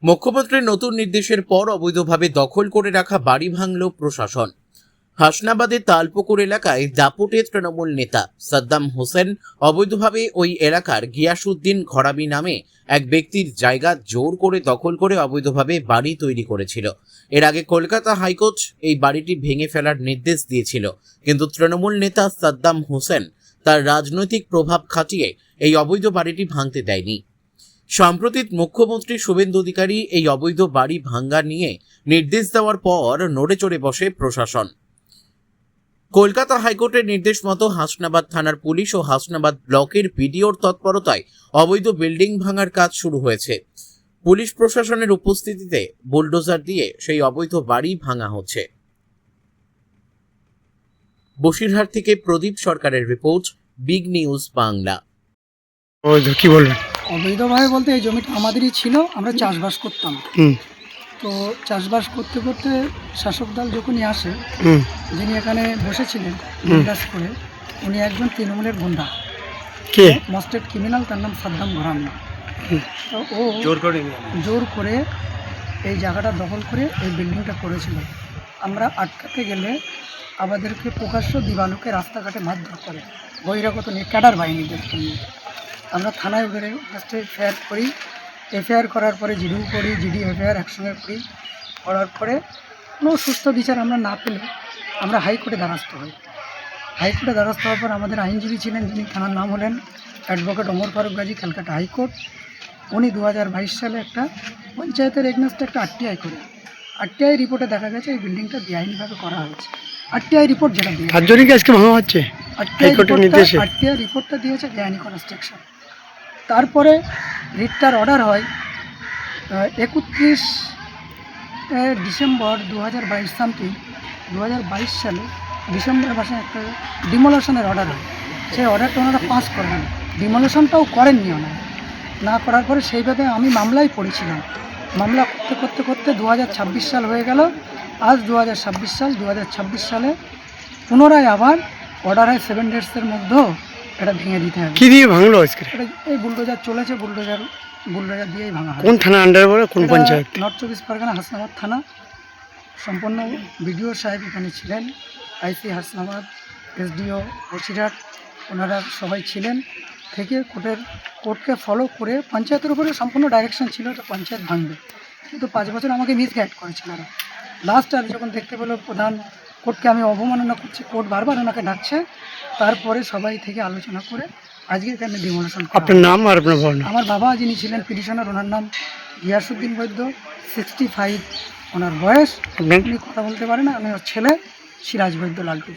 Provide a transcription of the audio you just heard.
মুখ্যমন্ত্রীর নতুন নির্দেশের পর অবৈধভাবে দখল করে রাখা বাড়ি ভাঙল প্রশাসন। হাসনাবাদের তালপুকুর এলাকায় দাপুটে তৃণমূল নেতা সাদ্দাম হোসেন অবৈধভাবে ওই এলাকার গিয়াসউদ্দিন ঘরামি নামে এক ব্যক্তির জায়গা জোর করে দখল করে অবৈধভাবে বাড়ি তৈরি করেছিল। এর আগে কলকাতা হাইকোর্ট এই বাড়িটি ভেঙে ফেলার নির্দেশ দিয়েছিল, কিন্তু তৃণমূল নেতা সাদ্দাম হোসেন তার রাজনৈতিক প্রভাব খাটিয়ে এই অবৈধ বাড়িটি ভাঙতে দেয়নি। সম্প্রতি মুখ্যমন্ত্রী শুভেন্দু অধিকারী এই অবৈধ বাড়ি ভাঙ্গা নিয়ে নির্দেশ দেওয়ার পর নড়ে চড়ে বসে প্রশাসন। কলকাতা হাইকোর্টের নির্দেশ মতো হাসনাবাদ থানার পুলিশ ও হাসনাবাদ ব্লকের বিডিওর তৎপরতায় অবৈধ বিল্ডিং ভাঙার কাজ শুরু হয়েছে। পুলিশ প্রশাসনের উপস্থিতিতে বুলডোজার দিয়ে সেই অবৈধ বাড়ি ভাঙা হচ্ছে। বসিরহাট থেকে প্রদীপ সরকারের রিপোর্ট, বিগ নিউজ বাংলা। কি বলবেন? অবৈধভাবে বলতে এই জমিটা আমাদেরই ছিল, আমরা চাষবাস করতাম। তো চাষবাস করতে করতে শাসক দল যখনই আসে, যিনি এখানে বসেছিলেন বিন্দাস করে, উনি একজন তৃণমূলের গুন্ডা, কে মস্টেড ক্রিমিনাল, তার নাম সাদ্দাম ঘরামি। তো ও জোর করে এই জায়গাটা দখল করে এই বিল্ডিংটা করেছিল। আমরা আটকাতে গেলে আমাদেরকে প্রকাশ্য দিবালোকে রাস্তাঘাটে মারধর করে, বহিরাগত নিয়ে ক্যাডার বাহিনীদের নিয়ে। আমরা থানায় বেড়ে ফার্স্টে এফআইআর করি, এফআইআর করার পরে জিডিও করি, জিডি এফআইআর একসঙ্গে করি। করার পরে কোনো সুস্থ বিচার আমরা না পেলে আমরা হাইকোর্টে দ্বারস্থ হই। হাইকোর্টে দ্বারস্থ হওয়ার পর আমাদের আইনজীবী ছিলেন, যিনি থানার নাম হলেন অ্যাডভোকেট ওমর ফারুক গাজী, ক্যালকাটা হাইকোর্ট। উনি 2022 সালে একটা পঞ্চায়েতের এগেনস্টে একটা আরটিআই করে, আরটিআই রিপোর্টে দেখা গেছে এই বিল্ডিংটা বেআইনিভাবে করা হয়েছে। আরটিআই রিপোর্ট যেটা দিয়ে আজকে ভাঙা হচ্ছে, আরটিআই রিপোর্টটা দিয়েছে বেআইনি কনস্ট্রাকশন। তারপরে রিটটার অর্ডার হয় 31 ডিসেম্বর 2022 সামথিং, 2022 সালে ডিসেম্বর মাসে একটা ডিমোলেশনের অর্ডার হয়। সেই অর্ডারটা ওনারা পাস করেন, ডিমোলেশনটাও করেননি ওনারা। না করার পরে সেইভাবে আমি মামলায় পড়েছিলাম। মামলা করতে করতে 2026 সাল হয়ে গেল। আজ 2026 সালে পুনরায় আবার অর্ডার হয় 7 ডেজের মধ্যেও এটা ভেঙে দিতে হবে। কি দিয়ে ভাঙলো আজকে? এই বুলডোজার চলেছে, বুলডোজার দিয়েই ভাঙা হয়। কোন থানা আন্ডারে পড়ে, কোন পঞ্চায়েত? নর্থ 24 পরগনা হাসনাবাদ থানা। সম্পূর্ণ বিডিও সাহেব এখানে ছিলেন, আইসি হাসনাবাদ, এসডিও বসিরহাট, ওনারা সবাই ছিলেন। থেকে কোর্টকে ফলো করে পঞ্চায়েতের উপরে সম্পূর্ণ ডাইরেকশন ছিল এটা পঞ্চায়েত ভাঙবে, কিন্তু 5 বছর আমাকে মিসগাইড করেছিল ওরা। লাস্ট আর যখন দেখতে পেলো প্রধান কোর্টকে আমি অবমাননা করছি, কোর্ট বারবার ওনাকে ডাকছে, তারপরে সবাই থেকে আলোচনা করে আজকে এখানে ডিমোলেশন। আপনার নাম আর আপনার বাবার নাম? আমার বাবা যিনি ছিলেন পিটিশনার, ওনার নাম গিয়াসউদ্দিন বৈদ্য, 65 ওনার বয়স। উনি কথা বলতে পারে না। আমি ওর ছেলে সিরাজ বৈদ্য, লালটু।